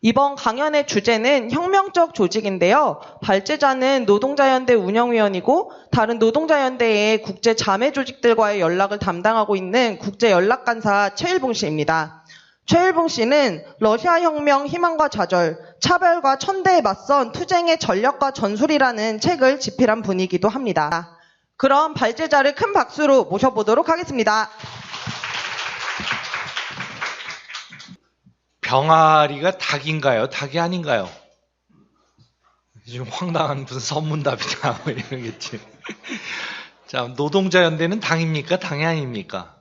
이번 강연의 주제는 혁명적 조직인데요. 발제자는 노동자연대 운영위원이고 다른 노동자연대의 국제 자매 조직들과의 연락을 담당하고 있는 국제연락간사 최일봉 씨입니다. 최일봉 씨는 러시아 혁명 희망과 좌절, 차별과 천대에 맞선 투쟁의 전력과 전술이라는 책을 집필한 분이기도 합니다. 그럼 발제자를 큰 박수로 모셔보도록 하겠습니다. 병아리가 닭인가요? 닭이 아닌가요? 좀 황당한 무슨 선문답이다 뭐 이러겠지. 자, 노동자연대는 당입니까? 당이 아닙니까?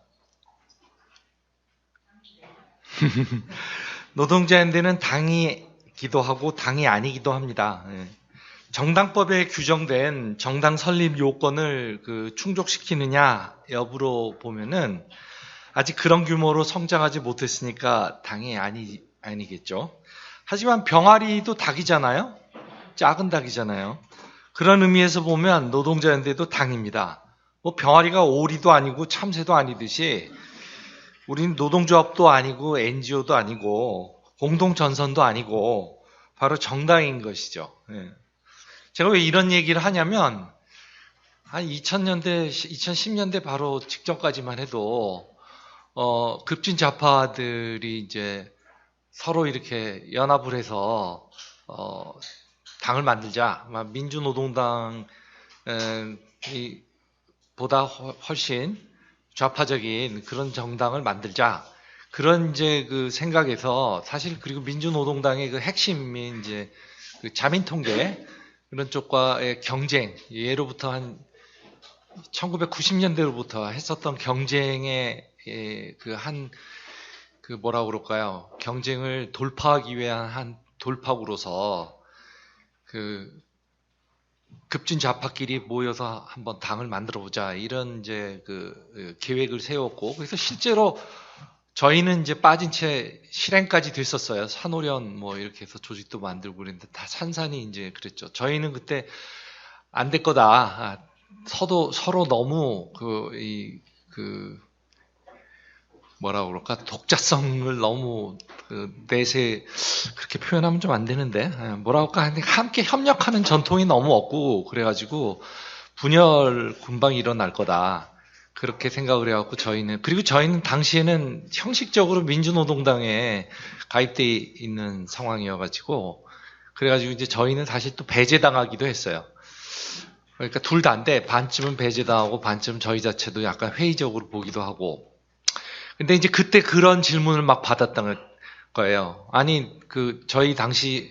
노동자연대는 당이기도 하고 당이 아니기도 합니다. 정당법에 규정된 정당 설립 요건을 충족시키느냐 여부로 보면은 아직 그런 규모로 성장하지 못했으니까 당이 아니겠죠. 하지만 병아리도 닭이잖아요. 작은 닭이잖아요. 그런 의미에서 보면 노동자연대도 당입니다. 뭐 병아리가 오리도 아니고 참새도 아니듯이 우리는 노동조합도 아니고 NGO도 아니고 공동전선도 아니고 바로 정당인 것이죠. 제가 왜 이런 얘기를 하냐면 한 2000년대, 2010년대 바로 직전까지만 해도 급진 좌파들이 이제 서로 이렇게 연합을 해서 당을 만들자, 민주노동당이 보다 훨씬 좌파적인 그런 정당을 만들자, 그런 이제 그 생각에서 사실 그리고 민주노동당의 그 핵심이 이제 그 자민통계 그런 쪽과의 경쟁, 예로부터 한 1990년대로부터 했었던 경쟁의 뭐라 그럴까요? 경쟁을 돌파하기 위한 한 돌파구로서 급진 좌파끼리 모여서 한번 당을 만들어 보자, 이런 이제 계획을 세웠고, 그래서 실제로 저희는 이제 빠진 채 실행까지 됐었어요. 산오련 뭐 이렇게 해서 조직도 만들고 그랬는데 다 산산이 이제 그랬죠. 저희는 그때 안 될 거다. 서로 너무 뭐라 그럴까, 독자성을 너무 내세, 그렇게 표현하면 좀 안 되는데 뭐라 그럴까, 함께 협력하는 전통이 너무 없고 그래가지고 분열 금방 일어날 거다, 그렇게 생각을 해갖고 그리고 저희는 당시에는 형식적으로 민주노동당에 가입돼 있는 상황이어가지고, 그래가지고 이제 저희는 사실 또 배제당하기도 했어요. 그러니까 둘 다인데 반쯤은 배제당하고 반쯤 저희 자체도 약간 회의적으로 보기도 하고. 근데 이제 그때 그런 질문을 막 받았던 거예요. 아니, 저희 당시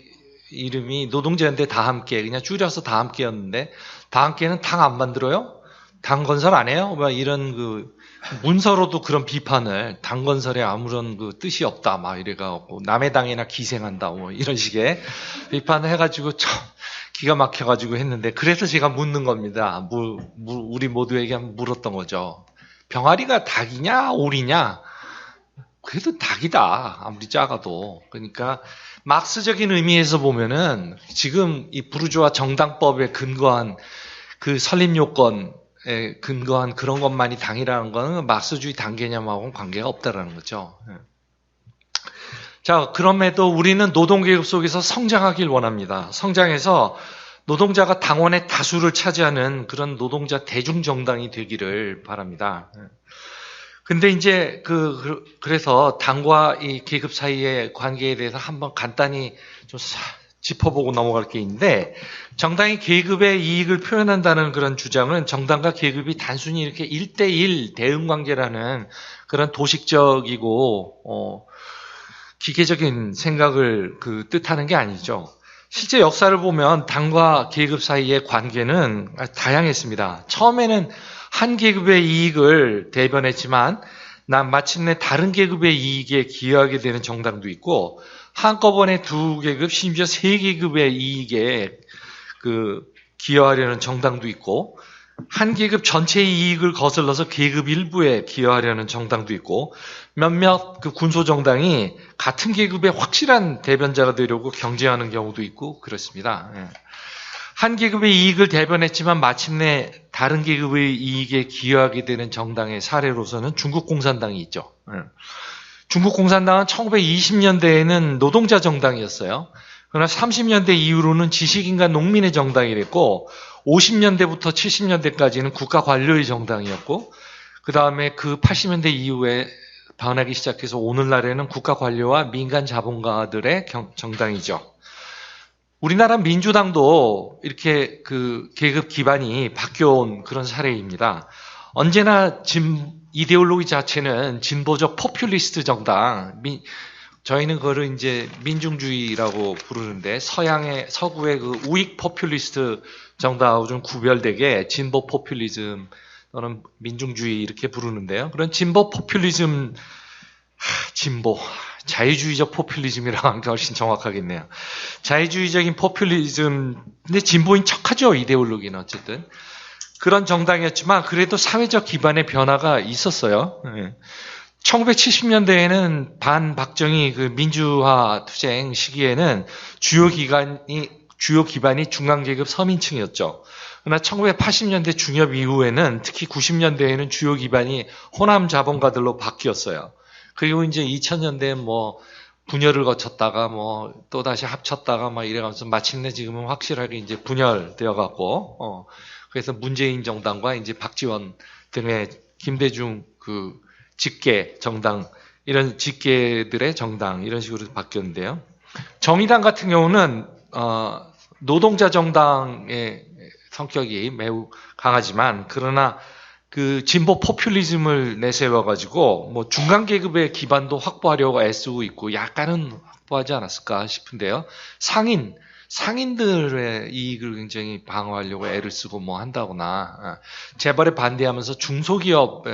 이름이 노동자연대 다 함께, 그냥 줄여서 다 함께였는데, 다 함께는 당 안 만들어요? 당 건설 안 해요? 막 이런 문서로도 그런 비판을, 당 건설에 아무런 뜻이 없다, 막 이래가지고, 남의 당이나 기생한다, 뭐 이런 식의 비판을 해가지고, 참 기가 막혀가지고 했는데, 그래서 제가 묻는 겁니다. 우리 모두에게 물었던 거죠. 병아리가 닭이냐 오리냐? 그래도 닭이다, 아무리 작아도. 그러니까 막스적인 의미에서 보면은 지금 이 부르주아 정당법에 근거한 그 설립 요건에 근거한 그런 것만이 당이라는 거는 막스주의 당 개념하고는 관계가 없다라는 거죠. 자, 그럼에도 우리는 노동계급 속에서 성장하길 원합니다. 성장해서 노동자가 당원의 다수를 차지하는 그런 노동자 대중정당이 되기를 바랍니다. 근데 이제 그래서 당과 이 계급 사이의 관계에 대해서 한번 간단히 좀 짚어보고 넘어갈 게 있는데, 정당이 계급의 이익을 표현한다는 그런 주장은 정당과 계급이 단순히 이렇게 1대1 대응 관계라는 그런 도식적이고 기계적인 생각을 뜻하는 게 아니죠. 실제 역사를 보면 당과 계급 사이의 관계는 다양했습니다. 처음에는 한 계급의 이익을 대변했지만 마침내 다른 계급의 이익에 기여하게 되는 정당도 있고, 한꺼번에 두 계급, 심지어 세 계급의 이익에 기여하려는 정당도 있고, 한 계급 전체의 이익을 거슬러서 계급 일부에 기여하려는 정당도 있고, 몇몇 군소정당이 같은 계급의 확실한 대변자가 되려고 경쟁하는 경우도 있고 그렇습니다. 한 계급의 이익을 대변했지만 마침내 다른 계급의 이익에 기여하게 되는 정당의 사례로서는 중국 공산당이 있죠. 중국 공산당은 1920년대에는 노동자 정당이었어요. 그러나 30년대 이후로는 지식인과 농민의 정당이 됐고 50년대부터 70년대까지는 국가 관료의 정당이었고 그 다음에 그 80년대 이후에 변하기 시작해서 오늘날에는 국가 관료와 민간 자본가들의 정당이죠. 우리나라 민주당도 이렇게 그 계급 기반이 바뀌어온 그런 사례입니다. 언제나 이데올로기 자체는 진보적 포퓰리스트 정당, 저희는 그거를 이제 민중주의라고 부르는데 서구의 그 우익 포퓰리스트 정당하고 좀 구별되게 진보 포퓰리즘 또는 민중주의 이렇게 부르는데요. 그런 진보 포퓰리즘, 자유주의적 포퓰리즘이라고 하는 게 훨씬 정확하겠네요. 자유주의적인 포퓰리즘, 근데 진보인 척하죠, 이데올로기는 어쨌든. 그런 정당이었지만 그래도 사회적 기반의 변화가 있었어요. 1970년대에는 반박정희 그 민주화 투쟁 시기에는 주요 기반이 중간계급 서민층이었죠. 그러나 1980년대 중엽 이후에는 특히 90년대에는 주요 기반이 호남 자본가들로 바뀌었어요. 그리고 이제 2000년대에 뭐 분열을 거쳤다가 뭐 또다시 합쳤다가 막 이래가면서 마침내 지금은 확실하게 이제 분열되어 갖고 그래서 문재인 정당과 이제 박지원 등의 김대중 그 직계 정당 이런 직계들의 정당 이런 식으로 바뀌었는데요. 정의당 같은 경우는 노동자 정당의 성격이 매우 강하지만 그러나 그 진보 포퓰리즘을 내세워가지고 뭐 중간 계급의 기반도 확보하려고 애쓰고 있고 약간은 확보하지 않았을까 싶은데요. 상인들의 이익을 굉장히 방어하려고 애를 쓰고 뭐 한다거나 재벌에 반대하면서 중소기업이나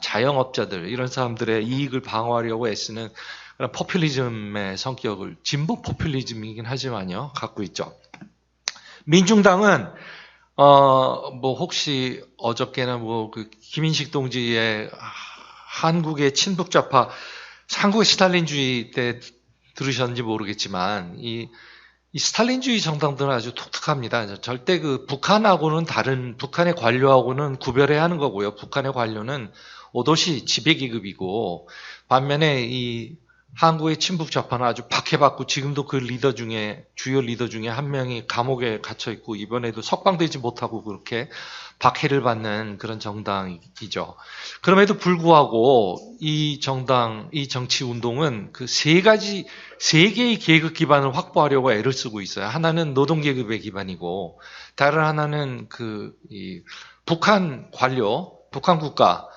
자영업자들 이런 사람들의 이익을 방어하려고 애쓰는 그런 포퓰리즘의 성격을 진보 포퓰리즘이긴 하지만요 갖고 있죠. 민중당은 뭐 혹시 어저께나 뭐 그 김인식 동지의 한국의 친북 좌파 한국의 스탈린주의 때 들으셨는지 모르겠지만 이 스탈린주의 정당들은 아주 독특합니다. 절대 그 북한하고는 다른 북한의 관료하고는 구별해야 하는 거고요. 북한의 관료는 오롯이 지배계급이고 반면에 이 한국의 친북 좌파는 아주 박해받고 지금도 그 주요 리더 중에 한 명이 감옥에 갇혀 있고 이번에도 석방되지 못하고 그렇게 박해를 받는 그런 정당이죠. 그럼에도 불구하고 이 정치 운동은 그 세 개의 계급 기반을 확보하려고 애를 쓰고 있어요. 하나는 노동계급의 기반이고 다른 하나는 북한 관료, 북한 국가,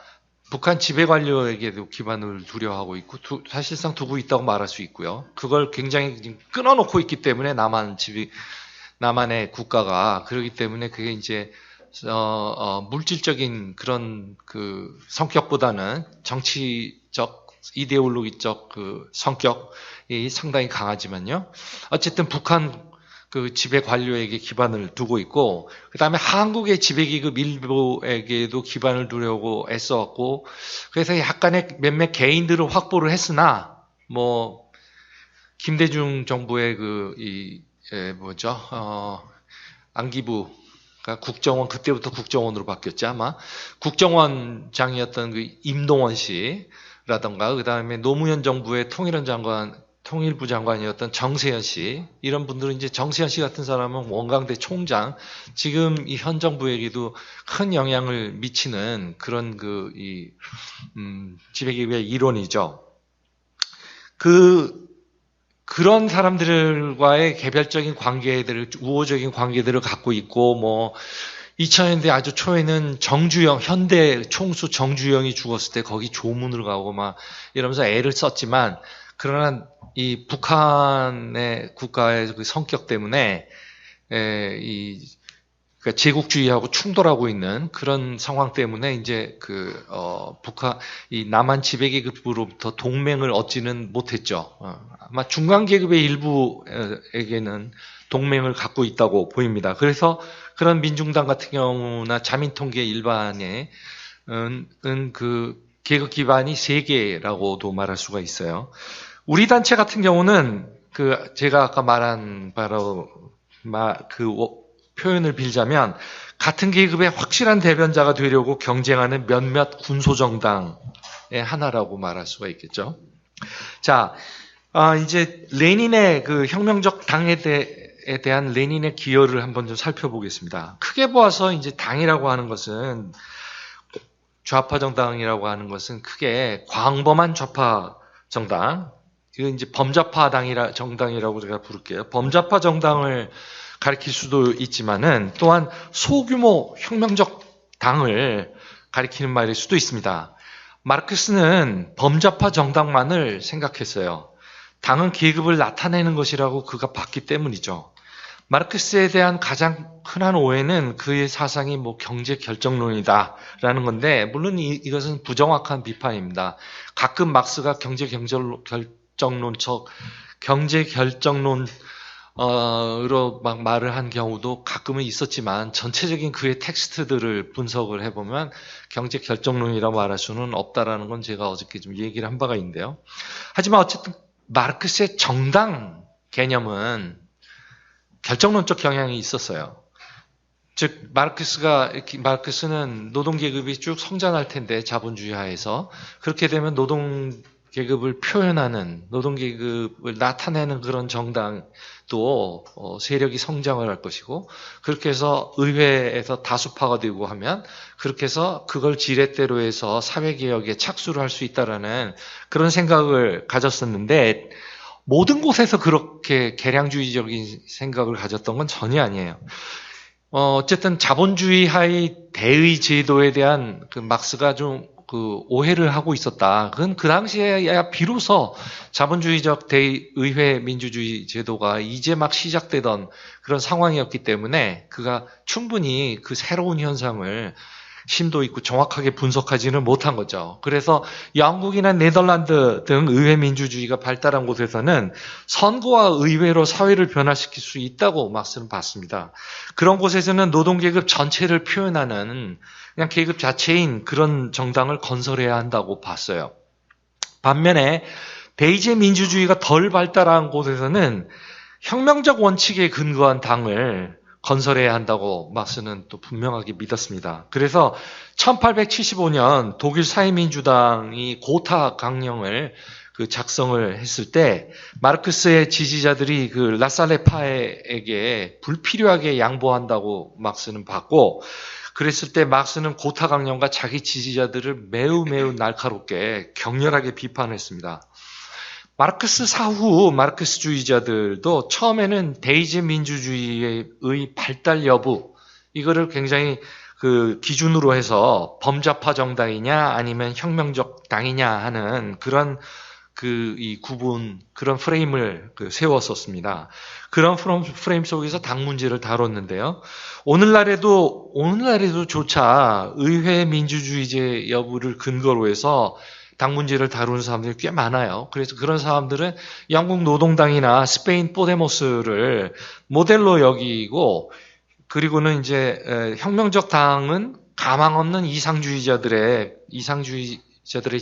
북한 지배 관료에게도 기반을 두려 하고 있고 사실상 두고 있다고 말할 수 있고요. 그걸 굉장히 끊어놓고 있기 때문에 남한의 국가가 그렇기 때문에 그게 이제 물질적인 그런 그 성격보다는 정치적 이데올로기적 그 성격이 상당히 강하지만요. 어쨌든 북한 그 지배 관료에게 기반을 두고 있고 그다음에 한국의 지배기급 일부에게도 기반을 두려고 애써왔고 그래서 약간의 몇몇 개인들을 확보를 했으나 뭐 김대중 정부의 안기부 국정원 그때부터 국정원으로 바뀌었지 아마 국정원장이었던 그 임동원 씨라던가 그다음에 노무현 정부의 통일부 장관이었던 정세현 씨 이런 분들은 이제 정세현 씨 같은 사람은 원광대 총장 지금 이 현 정부에게도 큰 영향을 미치는 그런 지배계급의 일원이죠. 그런 사람들과의 개별적인 우호적인 관계들을 갖고 있고, 뭐, 2000년대 아주 초에는 현대 총수 정주영이 죽었을 때 거기 조문을 가고 막 이러면서 애를 썼지만, 그러나 이 북한의 국가의 그 성격 때문에, 그러니까 제국주의하고 충돌하고 있는 그런 상황 때문에 이제 이 남한 지배계급으로부터 동맹을 얻지는 못했죠. 아마 중간계급의 일부에게는 동맹을 갖고 있다고 보입니다. 그래서 그런 민중당 같은 경우나 자민통계 일반의 그 계급 기반이 세 개라고도 말할 수가 있어요. 우리 단체 같은 경우는 제가 아까 말한 바로 표현을 빌자면 같은 계급의 확실한 대변자가 되려고 경쟁하는 몇몇 군소정당의 하나라고 말할 수가 있겠죠. 자, 이제 레닌의 그 혁명적 당에 대한 레닌의 기여를 한번 좀 살펴보겠습니다. 크게 보아서 이제 당이라고 하는 것은 좌파 정당이라고 하는 것은 크게 광범한 좌파 정당, 이거 이제 범좌파 정당이라고 제가 부를게요. 범좌파 정당을 가리킬 수도 있지만은 또한 소규모 혁명적 당을 가리키는 말일 수도 있습니다. 마르크스는 범좌파 정당만을 생각했어요. 당은 계급을 나타내는 것이라고 그가 봤기 때문이죠. 마르크스에 대한 가장 흔한 오해는 그의 사상이 경제 결정론이다라는 건데, 물론 이것은 부정확한 비판입니다. 가끔 막스가 경제 결정론으로 막 말을 한 경우도 가끔은 있었지만, 전체적인 그의 텍스트들을 분석을 해보면 경제 결정론이라고 말할 수는 없다라는 건 제가 어저께 좀 얘기를 한 바가 있는데요. 하지만 어쨌든 마르크스의 정당 개념은 결정론적 경향이 있었어요. 즉 마르크스는 노동계급이 쭉 성장할 텐데, 자본주의 하에서 그렇게 되면 노동계급을 표현하는, 노동계급을 나타내는 그런 정당도 세력이 성장을 할 것이고, 그렇게 해서 의회에서 다수파가 되고 하면 그렇게 해서 그걸 지렛대로 해서 사회개혁에 착수를 할 수 있다라는 그런 생각을 가졌었는데, 모든 곳에서 그렇게 개량주의적인 생각을 가졌던 건 전혀 아니에요. 어쨌든 자본주의 하의 대의 제도에 대한 그 막스가 좀 오해를 하고 있었다. 그건 그 당시에야 비로소 자본주의적 대의회 민주주의 제도가 이제 막 시작되던 그런 상황이었기 때문에 그가 충분히 그 새로운 현상을 심도 있고 정확하게 분석하지는 못한 거죠. 그래서 영국이나 네덜란드 등 의회 민주주의가 발달한 곳에서는 선거와 의회로 사회를 변화시킬 수 있다고 막스는 봤습니다. 그런 곳에서는 노동계급 전체를 표현하는 그냥 계급 자체인 그런 정당을 건설해야 한다고 봤어요. 반면에 대의제 민주주의가 덜 발달한 곳에서는 혁명적 원칙에 근거한 당을 건설해야 한다고 막스는 또 분명하게 믿었습니다. 그래서 1875년 독일 사회민주당이 고타 강령을 작성을 했을 때 마르크스의 지지자들이 그 라살레파에게 불필요하게 양보한다고 막스는 봤고, 그랬을 때 막스는 고타 강령과 자기 지지자들을 매우 날카롭게 격렬하게 비판했습니다. 마르크스 사후 마르크스주의자들도 처음에는 대의제 민주주의의 발달 여부, 이거를 굉장히 기준으로 해서 범좌파 정당이냐 아니면 혁명적 당이냐 하는 그런 이 구분, 그런 프레임을 세웠었습니다. 그런 프레임 속에서 당 문제를 다뤘는데요. 오늘날에도조차 의회 민주주의제 여부를 근거로 해서 당 문제를 다루는 사람들이 꽤 많아요. 그래서 그런 사람들은 영국 노동당이나 스페인 포데모스를 모델로 여기고, 그리고는 이제 혁명적 당은 가망 없는 이상주의자들의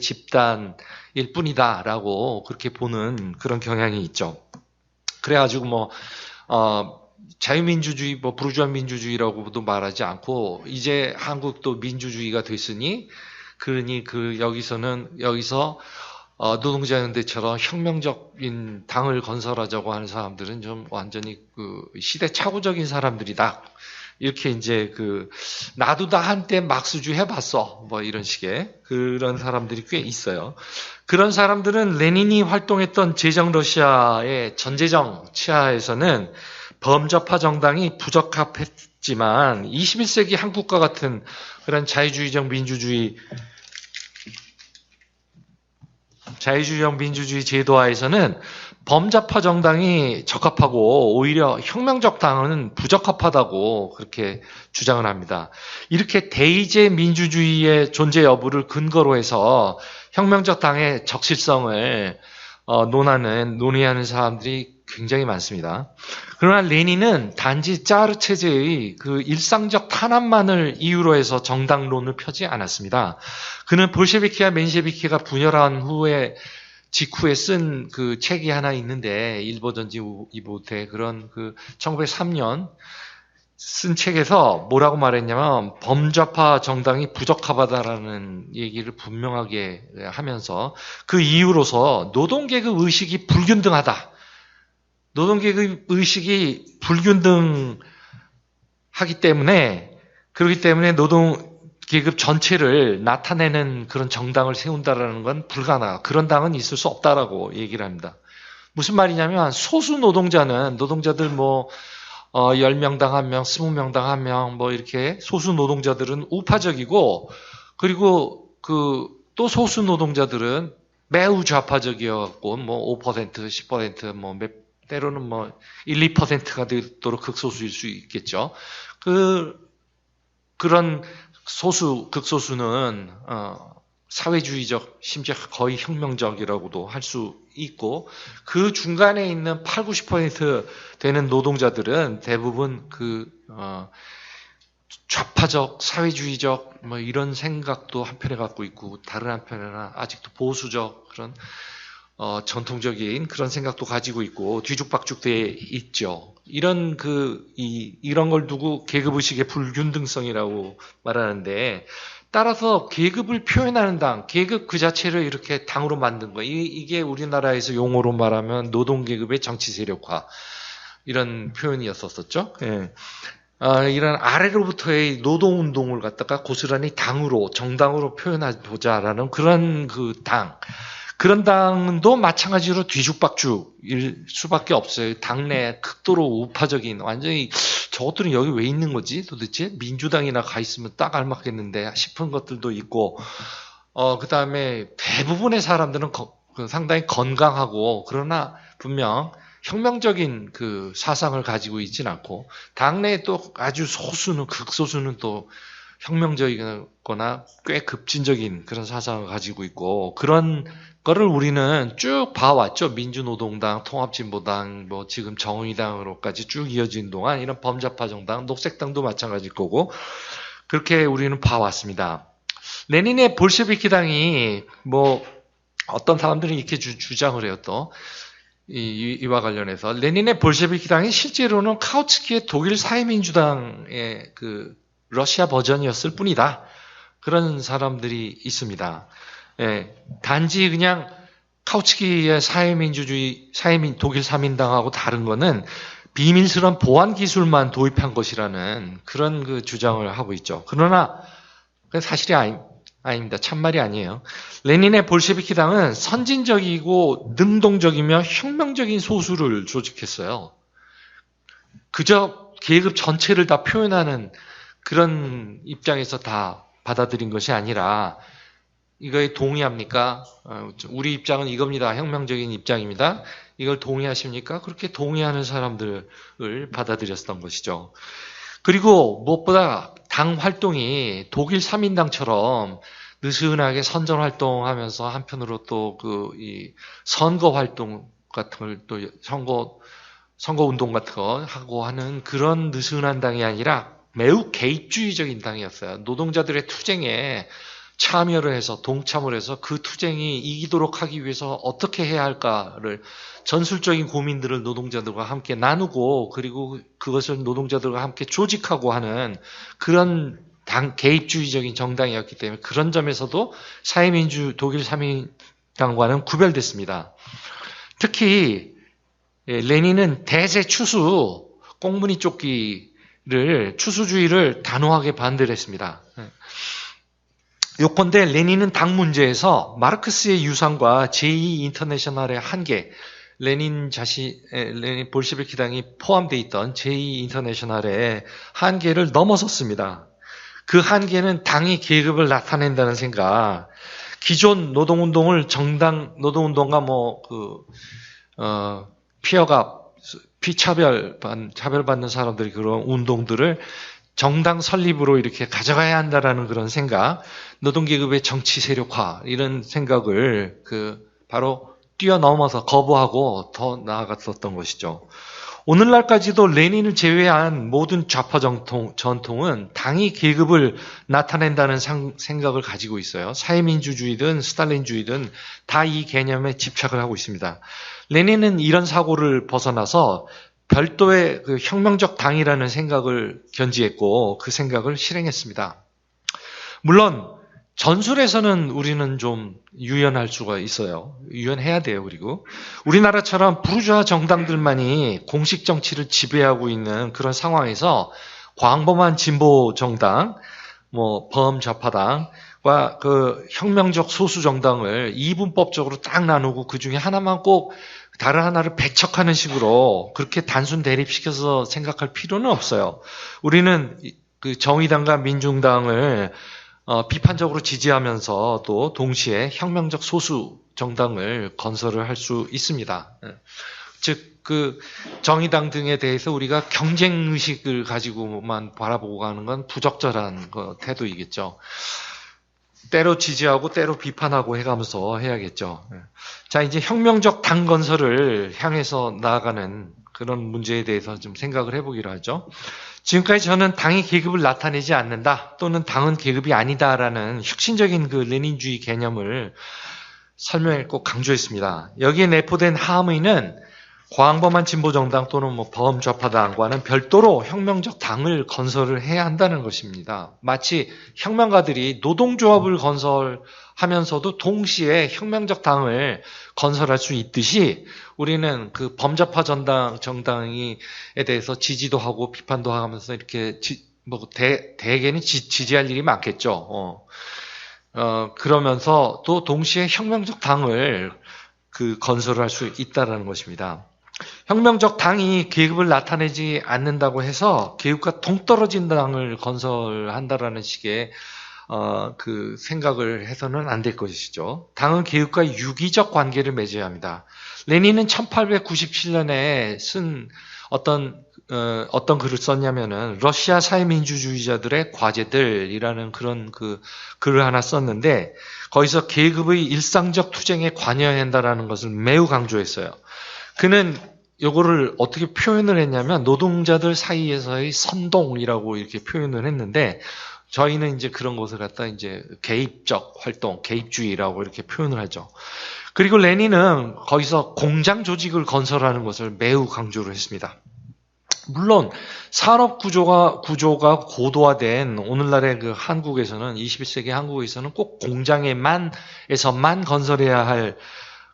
집단일 뿐이다라고 그렇게 보는 그런 경향이 있죠. 그래가지고 자유민주주의, 부르주아 민주주의라고도 말하지 않고, 이제 한국도 민주주의가 됐으니 그러니 여기서 노동자연대처럼 혁명적인 당을 건설하자고 하는 사람들은 좀 완전히 시대착오적인 사람들이다. 이렇게 이제 나도 다 한때 막스주의 해봤어. 이런 식의 그런 사람들이 꽤 있어요. 그런 사람들은 레닌이 활동했던 제정 러시아의 전제정 치하에서는 범좌파 정당이 부적합했지만 21세기 한국과 같은 그런 자유주의적 민주주의 제도하에서는 범좌파 정당이 적합하고 오히려 혁명적 당은 부적합하다고 그렇게 주장을 합니다. 이렇게 대의제 민주주의의 존재 여부를 근거로 해서 혁명적 당의 적실성을 논의하는 사람들이 굉장히 많습니다. 그러나 레닌은 단지 짜르 체제의 일상적 탄압만을 이유로 해서 정당론을 펴지 않았습니다. 그는 볼셰비키와 멘셰비키가 분열한 직후에 쓴 책이 하나 있는데, 일보전지 이보테, 그런 1903년 쓴 책에서 뭐라고 말했냐면 범좌파 정당이 부적합하다라는 얘기를 분명하게 하면서 그 이유로서 노동계급 의식이 불균등하다. 노동계급 의식이 불균등하기 때문에 그렇기 때문에 노동계급 전체를 나타내는 그런 정당을 세운다라는 건 불가능하다. 그런 당은 있을 수 없다라고 얘기를 합니다. 무슨 말이냐면 소수 노동자들 10명당 1명, 20명당 1명 이렇게 소수 노동자들은 우파적이고 그리고 또 소수 노동자들은 매우 좌파적이어갖고 5%, 10% 때로는 1, 2%가 되도록 극소수일 수 있겠죠. 그런 극소수는 사회주의적, 심지어 거의 혁명적이라고도 할 수 있고 그 중간에 있는 8, 90% 되는 노동자들은 대부분 좌파적, 사회주의적 이런 생각도 한편에 갖고 있고 다른 한편에는 아직도 보수적 그런 전통적인 그런 생각도 가지고 있고 뒤죽박죽 돼 있죠. 이런 걸 두고 계급의식의 불균등성이라고 말하는데 따라서 계급을 표현하는 당, 계급 그 자체를 이렇게 당으로 만든 거. 이게 우리나라에서 용어로 말하면 노동계급의 정치 세력화. 이런 표현이었었죠. 예. 이런 아래로부터의 노동운동을 갖다가 고스란히 당으로, 정당으로 표현해보자라는 그런 당. 그런 당도 마찬가지로 뒤죽박죽일 수밖에 없어요. 당내 극도로 우파적인 완전히 저것들은 여기 왜 있는 거지 도대체? 민주당이나 가 있으면 딱 알맞겠는데 싶은 것들도 있고 그 다음에 대부분의 사람들은 상당히 건강하고 그러나 분명 혁명적인 사상을 가지고 있진 않고 당내에 또 아주 극소수는 또 혁명적이거나 꽤 급진적인 그런 사상을 가지고 있고 그런 거를 우리는 쭉 봐왔죠. 민주노동당, 통합진보당, 지금 정의당으로까지 쭉 이어진 동안 이런 범좌파 정당, 녹색당도 마찬가지일 거고 그렇게 우리는 봐왔습니다. 레닌의 볼셰비키당이 어떤 사람들이 이렇게 주장을 해요. 또 이와 관련해서 레닌의 볼셰비키당이 실제로는 카우츠키의 독일 사회민주당의 러시아 버전이었을 뿐이다. 그런 사람들이 있습니다. 예, 단지 그냥 카우츠키의 독일 사민당하고 다른 거는 비밀스러운 보안 기술만 도입한 것이라는 그런 주장을 하고 있죠. 그러나 사실이 아닙니다. 참말이 아니에요. 레닌의 볼셰비키당은 선진적이고 능동적이며 혁명적인 소수를 조직했어요. 그저 계급 전체를 다 표현하는 그런 입장에서 다 받아들인 것이 아니라 이거에 동의합니까? 우리 입장은 이겁니다. 혁명적인 입장입니다. 이걸 동의하십니까? 그렇게 동의하는 사람들을 받아들였던 것이죠. 그리고 무엇보다 당 활동이 독일 3인당처럼 느슨하게 선전 활동하면서 한편으로 또 이 선거 활동 같은 걸 또 선거 운동 같은 거 하고 하는 그런 느슨한 당이 아니라 매우 개입주의적인 당이었어요. 노동자들의 투쟁에 참여를 해서 동참을 해서 그 투쟁이 이기도록 하기 위해서 어떻게 해야 할까를 전술적인 고민들을 노동자들과 함께 나누고 그리고 그것을 노동자들과 함께 조직하고 하는 그런 개입주의적인 정당이었기 때문에 그런 점에서도 독일 사민당과는 구별됐습니다. 특히 레닌은 대세 추수, 꽁무니 쫓기를 추수주의를 단호하게 반대를 했습니다. 요컨대 레닌은 당 문제에서 마르크스의 유산과 제2인터내셔널의 한계, 레닌 볼셰비키당이 포함되어 있던 제2인터내셔널의 한계를 넘어섰습니다. 그 한계는 당이 계급을 나타낸다는 생각, 기존 노동운동을 노동운동과 차별받는 사람들이 그런 운동들을 정당 설립으로 이렇게 가져가야 한다라는 그런 생각, 노동계급의 정치 세력화, 이런 생각을 바로 뛰어넘어서 거부하고 더 나아갔었던 것이죠. 오늘날까지도 레닌을 제외한 모든 좌파 전통은 당이 계급을 나타낸다는 생각을 가지고 있어요. 사회민주주의든 스탈린주의든 다 이 개념에 집착을 하고 있습니다. 레닌은 이런 사고를 벗어나서 별도의 그 혁명적 당이라는 생각을 견지했고 그 생각을 실행했습니다. 물론 전술에서는 우리는 좀 유연할 수가 있어요. 유연해야 돼요. 그리고 우리나라처럼 부르주아 정당들만이 공식 정치를 지배하고 있는 그런 상황에서 광범한 진보 정당, 범좌파당과 그 혁명적 소수 정당을 이분법적으로 딱 나누고 그 중에 하나만 꼭 다른 하나를 배척하는 식으로 그렇게 단순 대립시켜서 생각할 필요는 없어요. 우리는 그 정의당과 민중당을 비판적으로 지지하면서 또 동시에 혁명적 소수 정당을 건설을 할 수 있습니다. 즉, 그 정의당 등에 대해서 우리가 경쟁 의식을 가지고만 바라보고 가는 건 부적절한 태도이겠죠. 때로 지지하고 때로 비판하고 해가면서 해야겠죠. 자, 이제 혁명적 당 건설을 향해서 나아가는 그런 문제에 대해서 좀 생각을 해보기로 하죠. 지금까지 저는 당이 계급을 나타내지 않는다 또는 당은 계급이 아니다라는 혁신적인 그 레닌주의 개념을 설명했고 강조했습니다. 여기에 내포된 함의는 광범한 진보정당 또는 범좌파당과는 별도로 혁명적 당을 건설을 해야 한다는 것입니다. 마치 혁명가들이 노동조합을 건설하면서도 동시에 혁명적 당을 건설할 수 있듯이 우리는 그 범좌파 정당에 대해서 지지도 하고 비판도 하면서 이렇게 대개는 지지할 일이 많겠죠. 그러면서 또 동시에 혁명적 당을 그 건설을 할 수 있다는 것입니다. 혁명적 당이 계급을 나타내지 않는다고 해서 계급과 동떨어진 당을 건설한다라는 식의 그 생각을 해서는 안 될 것이죠. 당은 계급과 유기적 관계를 맺어야 합니다. 레닌은 1897년에 쓴 어떤 글을 썼냐면은 러시아 사회민주주의자들의 과제들이라는 그런 그 글을 하나 썼는데 거기서 계급의 일상적 투쟁에 관여해야 한다라는 것을 매우 강조했어요. 그는 요거를 어떻게 표현을 했냐면 노동자들 사이에서의 선동이라고 이렇게 표현을 했는데 저희는 이제 그런 것을 갖다 이제 개입적 활동, 개입주의라고 이렇게 표현을 하죠. 그리고 레닌은 거기서 공장 조직을 건설하는 것을 매우 강조를 했습니다. 물론 산업 구조가 고도화된 오늘날의 그 한국에서는 21세기 한국에서는 꼭 공장에서만 건설해야 할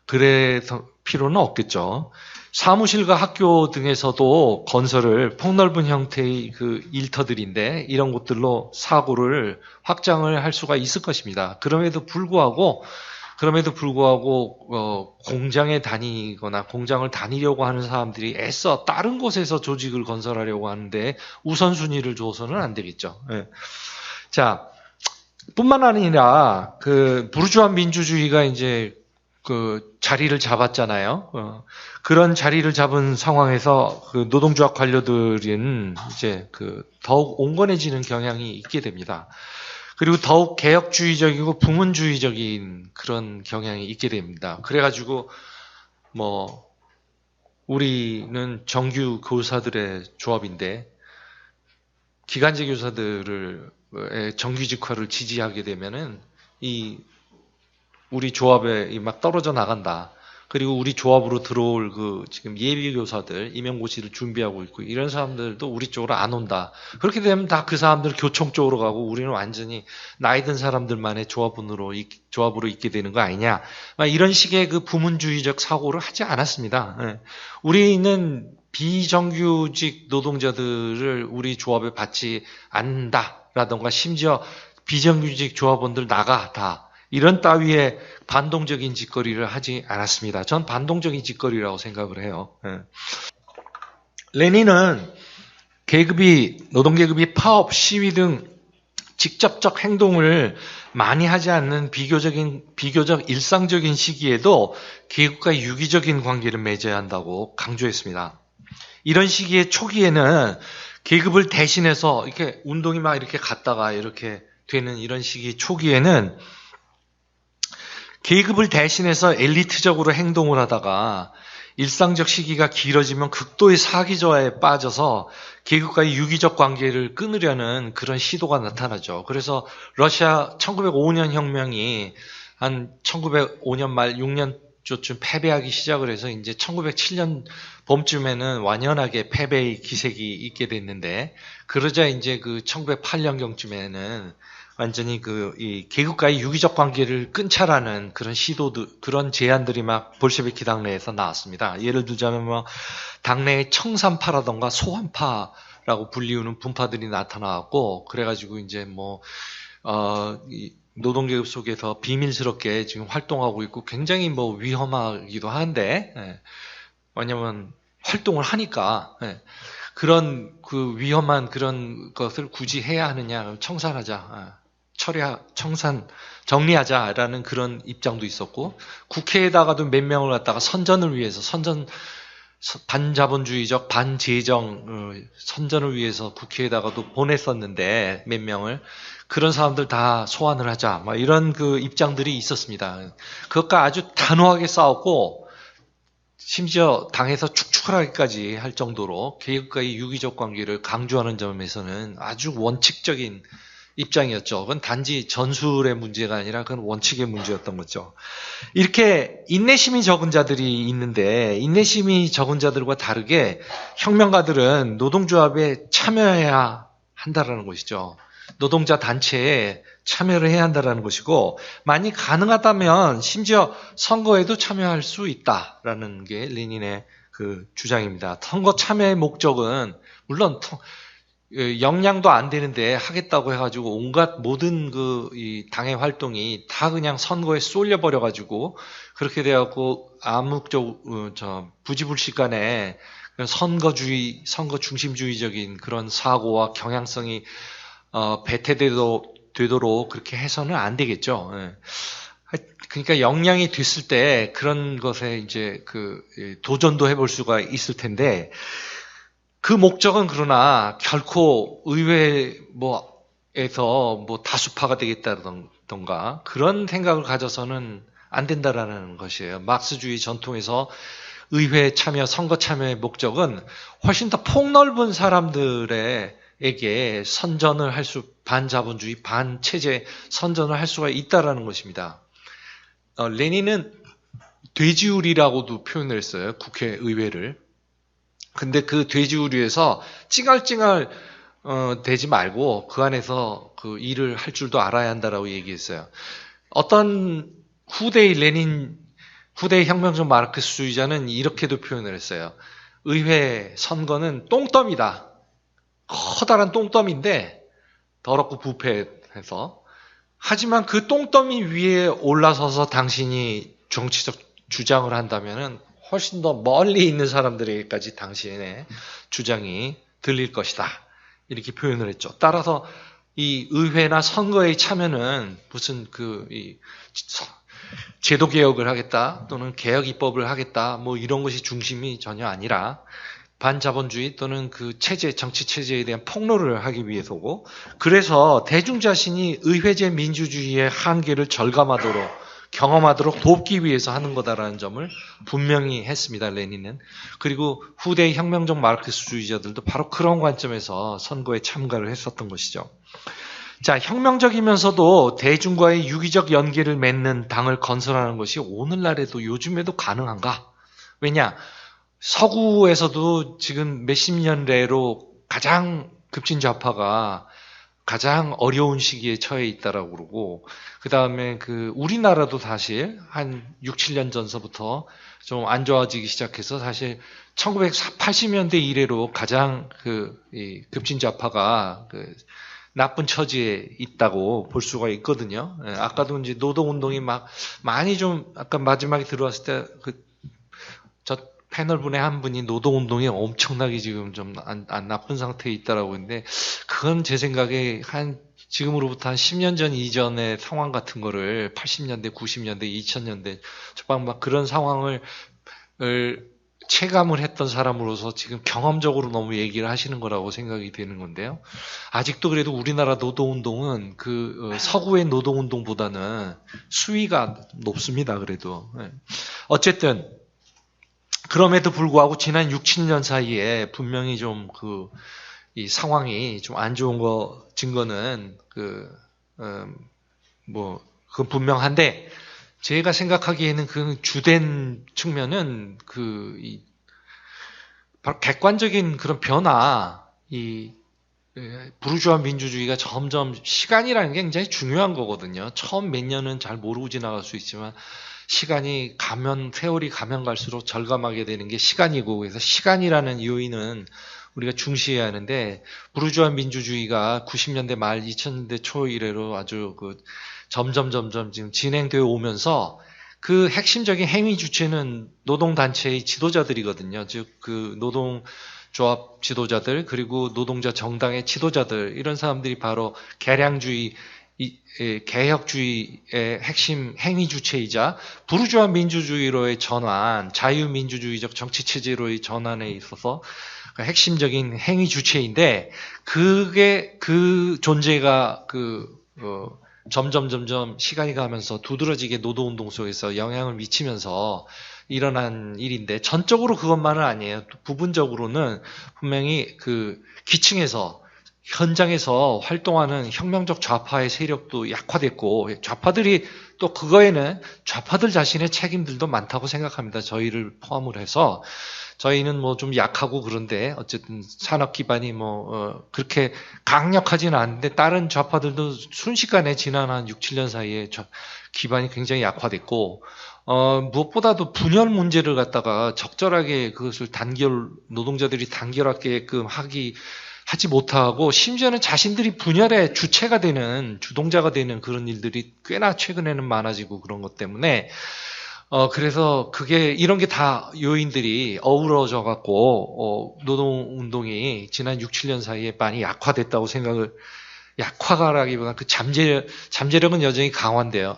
그래서 필요는 없겠죠. 사무실과 학교 등에서도 건설을 폭넓은 형태의 그 일터들인데 이런 곳들로 사고를 확장을 할 수가 있을 것입니다. 그럼에도 불구하고 공장에 다니거나 공장을 다니려고 하는 사람들이 애써 다른 곳에서 조직을 건설하려고 하는데 우선순위를 줘서는 안 되겠죠. 네. 자, 뿐만 아니라 그 부르주아 민주주의가 이제 그 자리를 잡았잖아요. 그런 자리를 잡은 상황에서 그 노동조합 관료들은 이제 그 더욱 온건해지는 경향이 있게 됩니다. 그리고 더욱 개혁주의적이고 부문주의적인 그런 경향이 있게 됩니다. 그래가지고 우리는 정규 교사들의 조합인데 기간제 교사들의 정규직화를 지지하게 되면은 우리 조합에 막 떨어져 나간다. 그리고 우리 조합으로 들어올 그 지금 예비 교사들, 임용고시를 준비하고 있고 이런 사람들도 우리 쪽으로 안 온다. 그렇게 되면 다 그 사람들 교총 쪽으로 가고 우리는 완전히 나이 든 사람들만의 조합으로 있게 되는 거 아니냐. 이런 식의 그 부문주의적 사고를 하지 않았습니다. 우리는 비정규직 노동자들을 우리 조합에 받지 않는다라던가 심지어 비정규직 조합원들 나가 다. 이런 따위의 반동적인 짓거리를 하지 않았습니다. 전 반동적인 짓거리라고 생각을 해요. 레닌은 노동계급이 파업, 시위 등 직접적 행동을 많이 하지 않는 비교적 일상적인 시기에도 계급과 유기적인 관계를 맺어야 한다고 강조했습니다. 이런 시기의 초기에는 계급을 대신해서 이렇게 운동이 막 이렇게 갔다가 이렇게 되는 이런 시기 초기에는 계급을 대신해서 엘리트적으로 행동을 하다가 일상적 시기가 길어지면 극도의 사기저하에 빠져서 계급과의 유기적 관계를 끊으려는 그런 시도가 나타나죠. 그래서 러시아 1905년 혁명이 한 1905년 말 6년 정도쯤 패배하기 시작을 해서 이제 1907년 봄쯤에는 완연하게 패배의 기색이 있게 됐는데, 그러자 이제 그 1908년경쯤에는 완전히 이 계급과의 유기적 관계를 끊자라는 그런 시도들, 그런 제안들이 막 볼셰비키 당내에서 나왔습니다. 예를 들자면 뭐 당내에 청산파라던가 소환파라고 불리우는 분파들이 나타나왔고, 그래가지고 이제 이 노동계급 속에서 비밀스럽게 지금 활동하고 있고 굉장히 위험하기도 한데, 왜냐면 활동을 하니까, 그런 그 위험한 그런 것을 굳이 해야 하느냐, 청산하자, 정리하자라는 그런 입장도 있었고, 국회에다가도 몇 명을 갖다가 선전을 위해서, 반자본주의적 반재정 선전을 위해서 국회에다가도 보냈었는데, 몇 명을, 그런 사람들 다 소환을 하자, 이런 그 입장들이 있었습니다. 그것과 아주 단호하게 싸웠고, 심지어 당에서 축출하기까지 할 정도로 계급과의 유기적 관계를 강조하는 점에서는 아주 원칙적인 입장이었죠. 그건 단지 전술의 문제가 아니라 그건 원칙의 문제였던 거죠. 이렇게 인내심이 적은 자들이 있는데, 인내심이 적은 자들과 다르게 혁명가들은 노동조합에 참여해야 한다라는 것이죠. 노동자 단체에 참여를 해야 한다는 것이고, 만약 가능하다면 심지어 선거에도 참여할 수 있다라는 게 레닌의 그 주장입니다. 선거 참여의 목적은 물론 역량도 안 되는데 하겠다고 해가지고 온갖 모든 이 당의 활동이 다 그냥 선거에 쏠려버려가지고 그렇게 돼갖고 부지불식간에 선거 중심주의적인 그런 사고와 경향성이 배태되도록 그렇게 해서는 안 되겠죠. 그러니까 역량이 됐을 때 그런 것에 이제 도전도 해볼 수가 있을 텐데, 그 목적은 그러나 결코 의회에서 다수파가 되겠다던가 그런 생각을 가져서는 안 된다라는 것이에요. 막스주의 전통에서 의회 참여, 선거 참여의 목적은 훨씬 더 폭넓은 사람들에게 선전을 반자본주의, 반체제 선전을 할 수가 있다라는 것입니다. 레닌은 돼지우리라고도 표현을 했어요. 국회의회를. 근데 그 돼지우리에서 찡얼찡얼 되지 말고 그 안에서 그 일을 할 줄도 알아야 한다라고 얘기했어요. 어떤 후대의 혁명적 마르크스주의자는 이렇게도 표현을 했어요. 의회 선거는 똥더미다. 커다란 똥더미인데 더럽고 부패해서, 하지만 그 똥더미 위에 올라서서 당신이 정치적 주장을 한다면은 훨씬 더 멀리 있는 사람들에게까지 당신의 주장이 들릴 것이다. 이렇게 표현을 했죠. 따라서 이 의회나 선거에 참여는 무슨 제도 개혁을 하겠다 또는 개혁 입법을 하겠다 이런 것이 중심이 전혀 아니라 반자본주의 또는 그 정치 체제에 대한 폭로를 하기 위해서고, 그래서 대중 자신이 의회제 민주주의의 한계를 경험하도록 돕기 위해서 하는 거다라는 점을 분명히 했습니다, 레닌은. 그리고 후대의 혁명적 마르크스주의자들도 바로 그런 관점에서 선거에 참가를 했었던 것이죠. 자, 혁명적이면서도 대중과의 유기적 연계를 맺는 당을 건설하는 것이 오늘날에도 요즘에도 가능한가? 왜냐? 서구에서도 지금 몇십 년 내로 가장 급진좌파가 가장 어려운 시기에 처해 있다라고 그러고, 그 다음에 우리나라도 사실 한 6, 7년 전서부터 좀 안 좋아지기 시작해서 사실 1980년대 이래로 가장 이 급진좌파가 나쁜 처지에 있다고 볼 수가 있거든요. 아까도 이제 노동운동이 많이 좀 아까 마지막에 들어왔을 때 저 패널 분의 한 분이 노동운동이 엄청나게 지금 좀 안 나쁜 상태에 있다라고 했는데, 그건 제 생각에 지금으로부터 한 10년 전 이전의 상황 같은 거를 80년대, 90년대, 2000년대 막 그런 상황을 체감을 했던 사람으로서 지금 경험적으로 너무 얘기를 하시는 거라고 생각이 되는 건데요. 아직도 그래도 우리나라 노동운동은 서구의 노동운동보다는 수위가 높습니다. 그래도. 어쨌든 그럼에도 불구하고 지난 6, 7년 사이에 분명히 좀 이 상황이 좀 안 좋은 증거는 그건 분명한데, 제가 생각하기에는 그 주된 측면은 바로 객관적인 그런 변화, 부르주아 민주주의가 점점 시간이라는 게 굉장히 중요한 거거든요. 처음 몇 년은 잘 모르고 지나갈 수 있지만 세월이 가면 갈수록 절감하게 되는 게 시간이고, 그래서 시간이라는 요인은 우리가 중시해야 하는데, 부르주아 민주주의가 90년대 말 2000년대 초 이래로 아주 점점 지금 진행되어 오면서 그 핵심적인 행위 주체는 노동단체의 지도자들이거든요. 즉, 노동조합 지도자들, 그리고 노동자 정당의 지도자들, 이런 사람들이 바로 개량주의, 개혁주의의 핵심 행위 주체이자 부르주아 민주주의로의 전환, 자유민주주의적 정치체제로의 전환에 있어서 핵심적인 행위 주체인데, 그 존재가 점점 시간이 가면서 두드러지게 노동운동 속에서 영향을 미치면서 일어난 일인데, 전적으로 그것만은 아니에요. 부분적으로는 분명히 기층에서, 현장에서 활동하는 혁명적 좌파의 세력도 약화됐고, 좌파들이 또 그거에는 좌파들 자신의 책임들도 많다고 생각합니다. 저희를 포함을 해서. 저희는 좀 약하고 그런데 어쨌든 산업 기반이 그렇게 강력하지는 않은데, 다른 좌파들도 순식간에 지난 한 6, 7년 사이에 기반이 굉장히 약화됐고, 무엇보다도 분열 문제를 갖다가 적절하게 그것을 노동자들이 단결하게끔 하지 못하고, 심지어는 자신들이 분열의 주체가 되는, 주동자가 되는 그런 일들이 꽤나 최근에는 많아지고 그런 것 때문에, 그래서 이런 게 다 요인들이 어우러져 갖고, 노동운동이 지난 6, 7년 사이에 많이 약화됐다고 약화가라기보다 잠재력은 여전히 강한데요.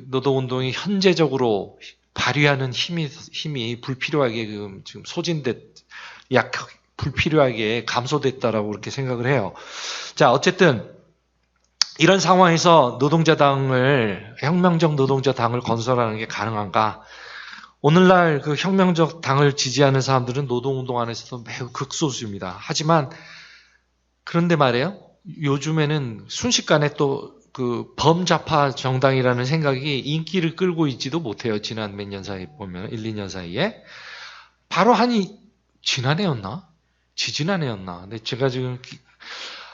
노동운동이 현재적으로 발휘하는 힘이 불필요하게 지금 불필요하게 감소됐다라고 그렇게 생각을 해요. 자, 어쨌든, 이런 상황에서 혁명적 노동자당을 건설하는 게 가능한가? 오늘날 그 혁명적 당을 지지하는 사람들은 노동운동 안에서도 매우 극소수입니다. 하지만, 그런데 말이에요. 요즘에는 순식간에 또 범좌파 정당이라는 생각이 인기를 끌고 있지도 못해요. 지난 몇 년 사이 보면, 1, 2년 사이에. 바로 지난해였나? 지지난해였나? 근데 제가 지금,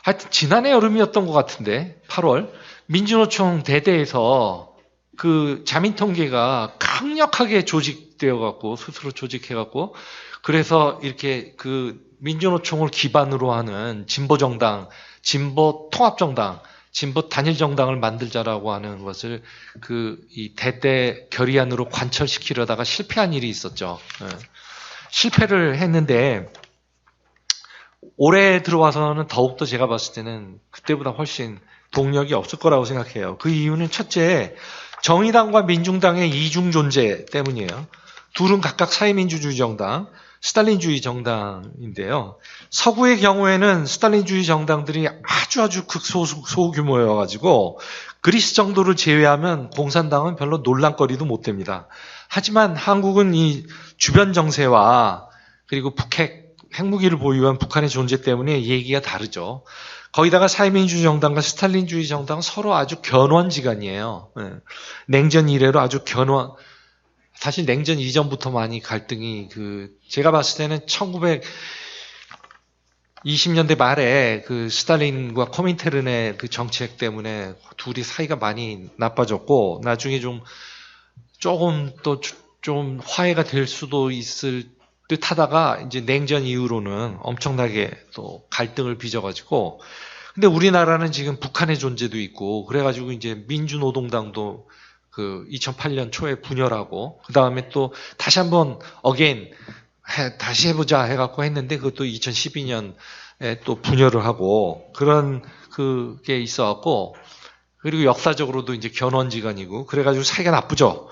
하여튼 지난해 여름이었던 것 같은데, 8월 민주노총 대대에서 자민통계가 강력하게 조직되어갖고, 스스로 조직해갖고, 그래서 이렇게 민주노총을 기반으로 하는 진보정당, 진보통합정당, 진보단일정당을 만들자라고 하는 것을 이 대대 결의안으로 관철시키려다가 실패한 일이 있었죠. 실패를 했는데, 올해 들어와서는 더욱더 제가 봤을 때는 그때보다 훨씬 동력이 없을 거라고 생각해요. 그 이유는 첫째, 정의당과 민중당의 이중 존재 때문이에요. 둘은 각각 사회민주주의 정당, 스탈린주의 정당인데요. 서구의 경우에는 스탈린주의 정당들이 아주 소규모여가지고 그리스 정도를 제외하면 공산당은 별로 논란거리도 못 됩니다. 하지만 한국은 이 주변 정세와 그리고 핵무기를 보유한 북한의 존재 때문에 얘기가 다르죠. 거기다가 사회민주주의 정당과 스탈린주의 정당은 서로 아주 견원지간이에요. 냉전 이래로 아주 사실 냉전 이전부터 많이 갈등이 제가 봤을 때는 1920년대 말에 스탈린과 코민테른의 정책 때문에 둘이 사이가 많이 나빠졌고, 나중에 조금 좀 화해가 될 수도 있을 듯 하다가 이제 냉전 이후로는 엄청나게 또 갈등을 빚어가지고, 근데 우리나라는 지금 북한의 존재도 있고 그래가지고 이제 민주노동당도 2008년 초에 분열하고, 그 다음에 또 다시 한번 다시 해보자 해갖고 했는데, 그것도 2012년에 또 분열을 하고, 그런 그게 있어갖고, 그리고 역사적으로도 이제 견원지간이고, 그래가지고 사이가 나쁘죠.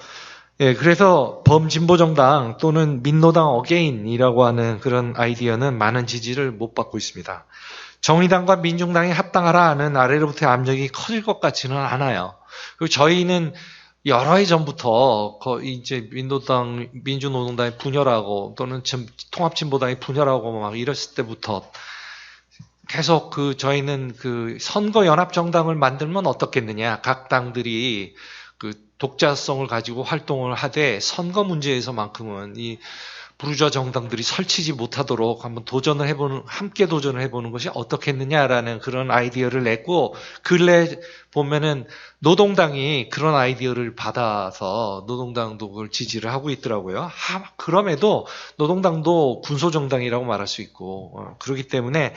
예, 그래서 범진보정당 또는 민노당 어게인이라고 하는 그런 아이디어는 많은 지지를 못 받고 있습니다. 정의당과 민중당이 합당하라 하는 아래로부터의 압력이 커질 것 같지는 않아요. 그리고 저희는 여러 해 전부터 이제 민주노동당이 분열하고 또는 통합진보당이 분열하고 막 이랬을 때부터 계속 저희는 선거 연합 정당을 만들면 어떻겠느냐. 각 당들이 독자성을 가지고 활동을 하되 선거 문제에서만큼은 이 부르주아 정당들이 설치지 못하도록 한번 함께 도전을 해보는 것이 어떻겠느냐라는 그런 아이디어를 냈고, 근래 보면은 노동당이 그런 아이디어를 받아서 노동당도 그걸 지지를 하고 있더라고요. 그럼에도 노동당도 군소정당이라고 말할 수 있고, 그렇기 때문에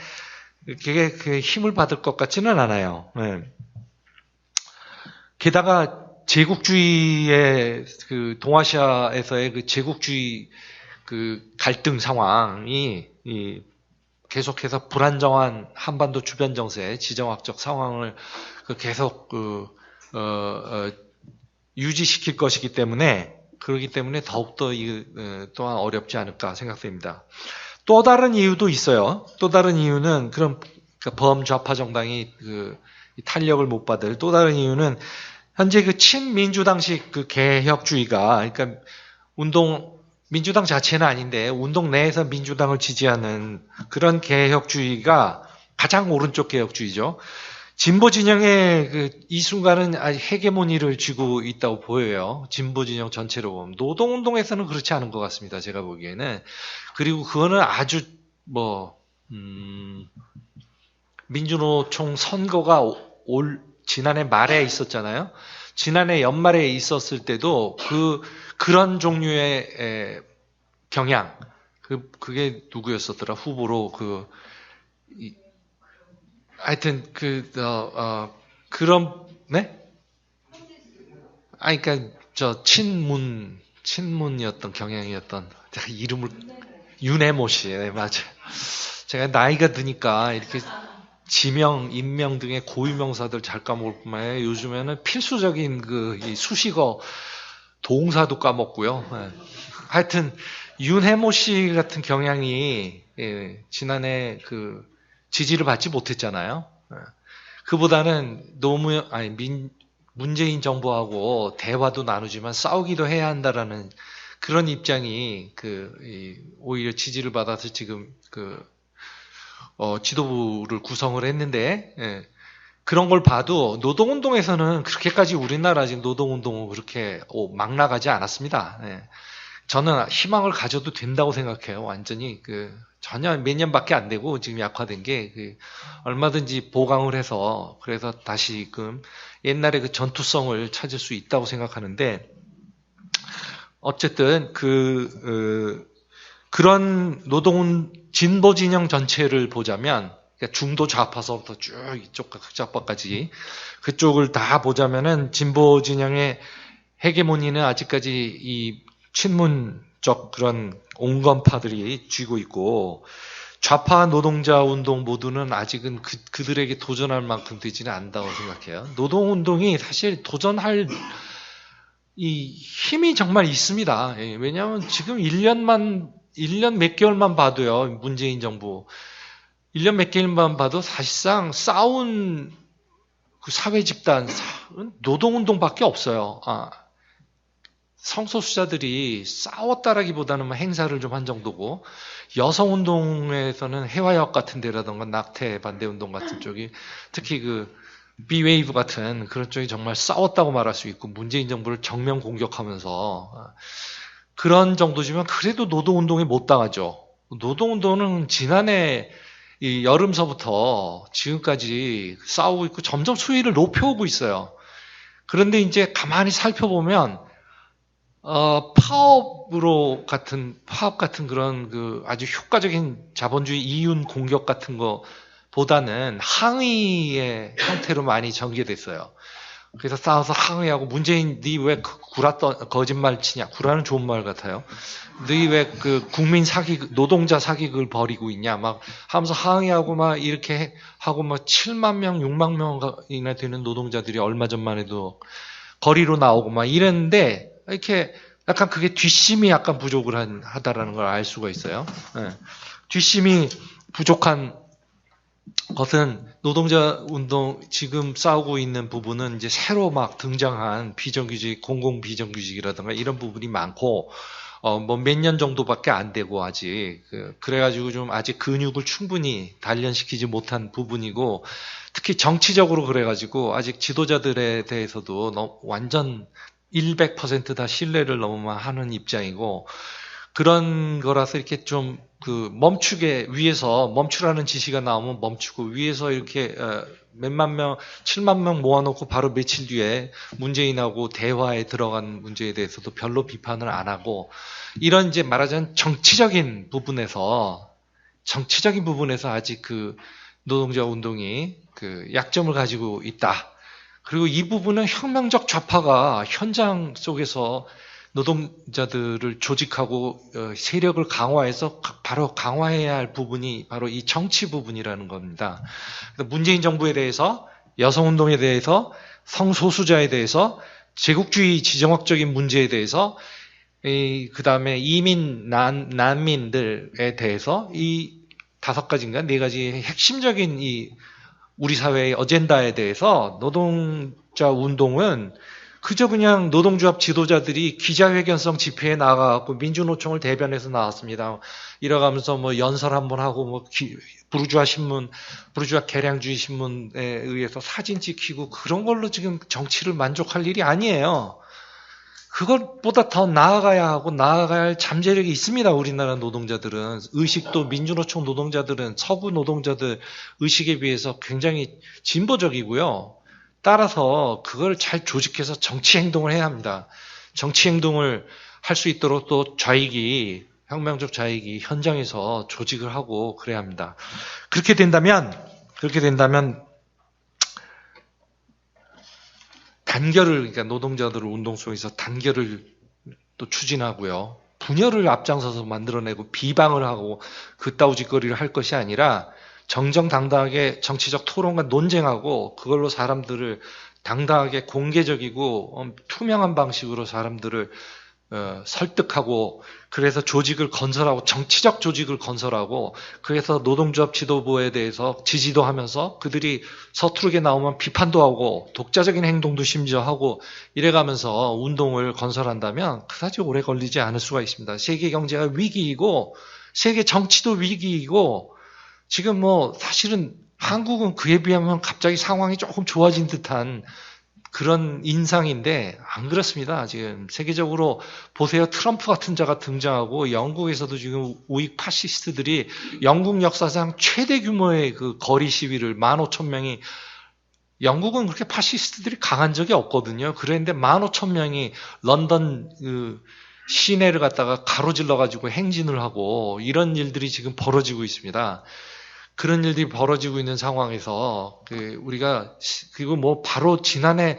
그게 힘을 받을 것 같지는 않아요. 네. 게다가 제국주의의 동아시아에서의 제국주의 갈등 상황이 계속해서 불안정한 한반도 주변 정세, 지정학적 상황을 계속 유지시킬 것이기 때문에, 그렇기 때문에 더욱더 또한 어렵지 않을까 생각됩니다. 또 다른 이유도 있어요. 또 다른 이유는 범좌파 정당이 탄력을 못 받을 또 다른 이유는 현재 친민주당식 개혁주의가, 그러니까 민주당 자체는 아닌데 운동 내에서 민주당을 지지하는 그런 개혁주의가 가장 오른쪽 개혁주의죠. 진보 진영의 이 순간은 아직 헤게모니를 쥐고 있다고 보여요. 진보 진영 전체로 보면. 노동운동에서는 그렇지 않은 것 같습니다. 제가 보기에는. 그리고 그거는 아주 민주노총 선거가 지난해 말에 있었잖아요. 지난해 연말에 있었을 때도 그런 종류의 경향, 그게 누구였었더라? 후보로 하여튼 그런 네? 그러니까 친문이었던 경향이었던, 제가 이름을 윤혜모 씨, 네, 맞아요. 제가 나이가 드니까 이렇게 지명, 인명 등의 고유명사들 잘 까먹을 뿐만 아니라 요즘에는 필수적인 이 수식어 동사도 까먹고요. 네. 하여튼 윤혜모 씨 같은 경향이 지난해 지지를 받지 못했잖아요. 그보다는 문재인 정부하고 대화도 나누지만 싸우기도 해야 한다라는 그런 입장이 오히려 지지를 받아서 지금 지도부를 구성을 했는데, 그런 걸 봐도 노동운동에서는 그렇게까지 우리나라 지금 노동운동은 그렇게 막 나가지 않았습니다. 저는 희망을 가져도 된다고 생각해요. 완전히 전혀 몇 년밖에 안 되고 지금 약화된 게 얼마든지 보강을 해서 그래서 다시금 옛날의 전투성을 찾을 수 있다고 생각하는데, 어쨌든 그런 진보 진영 전체를 보자면, 그러니까 중도 좌파서부터 쭉 이쪽 극좌파까지 그쪽을 다 보자면은 진보 진영의 헤게모니는 아직까지 이 친문적 그런 온건파들이 쥐고 있고, 좌파 노동자 운동 모두는 아직은 그들에게 도전할 만큼 되지는 않다고 생각해요. 노동운동이 사실 도전할 이 힘이 정말 있습니다. 왜냐하면 지금 1년 몇 개월만 봐도요, 문재인 정부 1년 몇 개월만 봐도 사실상 싸운 사회 집단은 노동운동밖에 없어요. 성소수자들이 싸웠다라기보다는 행사를 좀 한 정도고, 여성운동에서는 해화역 같은 데라던가 낙태 반대운동 같은 쪽이, 특히 비웨이브 같은 그런 쪽이 정말 싸웠다고 말할 수 있고, 문재인 정부를 정면 공격하면서 그런 정도지만 그래도 노동운동에 못 당하죠. 노동운동은 지난해 이 여름서부터 지금까지 싸우고 있고 점점 수위를 높여오고 있어요. 그런데 이제 가만히 살펴보면 파업 같은 그런 아주 효과적인 자본주의 이윤 공격 같은 거보다는 항의의 형태로 많이 전개됐어요. 그래서 싸워서 항의하고, 문재인 니 왜 거짓말 치냐, 구라는 좋은 말 같아요. 니 왜 국민 노동자 사기극을 벌이고 있냐 막 하면서 항의하고 막 이렇게 하고 막 7만 명, 6만 명이나 되는 노동자들이 얼마 전만 해도 거리로 나오고 막 이랬는데, 이렇게 약간 그게 뒷심이 약간 부족을 하다라는 걸 알 수가 있어요. 뒷심이 부족한 것은 노동자 운동 지금 싸우고 있는 부분은 이제 새로 막 등장한 비정규직, 공공 비정규직이라든가 이런 부분이 많고, 뭐 몇 년 정도밖에 안 되고 아직 그래가지고 좀 아직 근육을 충분히 단련시키지 못한 부분이고 특히 정치적으로 그래가지고 아직 지도자들에 대해서도 완전 100% 다 신뢰를 너무만 하는 입장이고 그런 거라서 이렇게 좀 멈추게 위에서 멈추라는 지시가 나오면 멈추고 위에서 이렇게 몇만 명, 7만 명 모아놓고 바로 며칠 뒤에 문재인하고 대화에 들어간 문제에 대해서도 별로 비판을 안 하고 이런 이제 말하자면 정치적인 부분에서 아직 노동자 운동이 약점을 가지고 있다. 그리고 이 부분은 혁명적 좌파가 현장 속에서 노동자들을 조직하고 세력을 강화해서 바로 강화해야 할 부분이 바로 이 정치 부분이라는 겁니다. 문재인 정부에 대해서 여성운동에 대해서 성소수자에 대해서 제국주의 지정학적인 문제에 대해서 그 다음에 이민 난민들에 대해서 이 5가지인가 4가지 핵심적인 우리 사회의 어젠다에 대해서 노동자 운동은 그저 그냥 노동조합 지도자들이 기자회견성 집회에 나가갖고 민주노총을 대변해서 나왔습니다. 이러가면서 뭐 연설 한번 하고 뭐 부르주아 개량주의 신문에 의해서 사진 찍히고 그런 걸로 지금 정치를 만족할 일이 아니에요. 그것보다 더 나아가야 하고 나아가야 할 잠재력이 있습니다. 우리나라 노동자들은 의식도 민주노총 노동자들은 서구 노동자들 의식에 비해서 굉장히 진보적이고요. 따라서 그걸 잘 조직해서 정치 행동을 해야 합니다. 정치 행동을 할 수 있도록 또 혁명적 좌익이 현장에서 조직을 하고 그래야 합니다. 그렇게 된다면 그러니까 노동자들을 운동 속에서 단결을 또 추진하고요. 분열을 앞장서서 만들어내고 비방을 하고 그따우짓거리를 할 것이 아니라 정정당당하게 정치적 토론과 논쟁하고 그걸로 사람들을 당당하게 공개적이고 투명한 방식으로 사람들을 설득하고 그래서 조직을 건설하고 정치적 조직을 건설하고 그래서 노동조합 지도부에 대해서 지지도 하면서 그들이 서투르게 나오면 비판도 하고 독자적인 행동도 심지어 하고 이래가면서 운동을 건설한다면 그다지 오래 걸리지 않을 수가 있습니다. 세계 경제가 위기이고 세계 정치도 위기이고 지금 뭐 사실은 한국은 그에 비하면 갑자기 상황이 조금 좋아진 듯한 그런 인상인데 안 그렇습니다. 지금 세계적으로 보세요. 트럼프 같은 자가 등장하고 영국에서도 지금 우익 파시스트들이 영국 역사상 최대 규모의 거리 시위를 15,000명이 영국은 그렇게 파시스트들이 강한 적이 없거든요. 그랬는데 15,000명이 런던 시내를 갖다가 가로질러 가지고 행진을 하고 이런 일들이 지금 벌어지고 있습니다. 그런 일들이 벌어지고 있는 상황에서 우리가 그리고 뭐 바로 지난해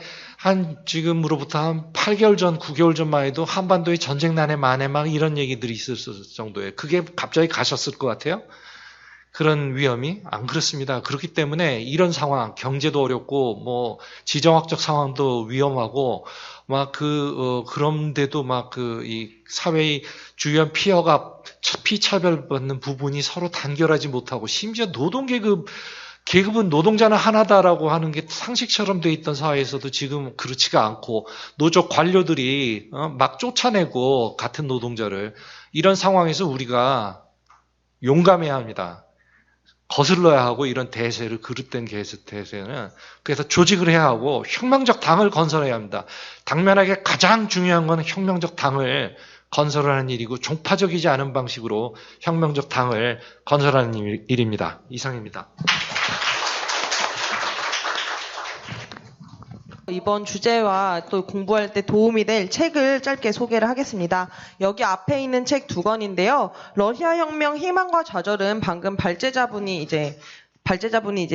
지금으로부터 한 8개월 전, 9개월 전만 해도 한반도의 전쟁 난해 만에 막 이런 얘기들이 있었을 정도에 그게 갑자기 가셨을 것 같아요. 그런 위험이 안 그렇습니다. 그렇기 때문에 이런 상황, 경제도 어렵고 뭐 지정학적 상황도 위험하고 막 그런데도 막 이 사회의 주요한 피차별받는 부분이 서로 단결하지 못하고 심지어 계급은 노동자는 하나다라고 하는 게 상식처럼 돼 있던 사회에서도 지금 그렇지가 않고 노조 관료들이 막 쫓아내고 같은 노동자를 이런 상황에서 우리가 용감해야 합니다. 거슬러야 하고 이런 그릇된 대세는 그래서 조직을 해야 하고 혁명적 당을 건설해야 합니다. 당면하게 가장 중요한 건 혁명적 당을 건설하는 일이고 종파적이지 않은 방식으로 혁명적 당을 건설하는 일입니다. 이상입니다. 이번 주제와 또 공부할 때 도움이 될 책을 짧게 소개를 하겠습니다. 여기 앞에 있는 책 2권인데요. 러시아 혁명 희망과 좌절은 방금 발제자분이 이제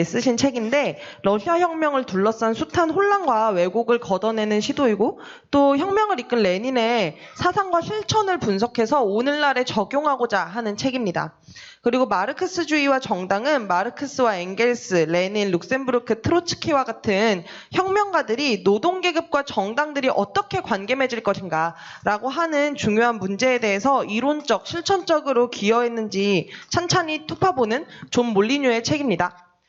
쓰신 책인데 러시아 혁명을 둘러싼 숱한 혼란과 왜곡을 걷어내는 시도이고 또 혁명을 이끈 레닌의 사상과 실천을 분석해서 오늘날에 적용하고자 하는 책입니다. 그리고 마르크스주의와 정당은 마르크스와 엥겔스, 레닌, 룩셈부르크, 트로츠키와 같은 혁명가들이 노동계급과 정당들이 어떻게 관계 맺을 것인가라고 하는 중요한 문제에 대해서 이론적, 실천적으로 기여했는지 찬찬히 투파보는 존 몰리뉴의 책입니다.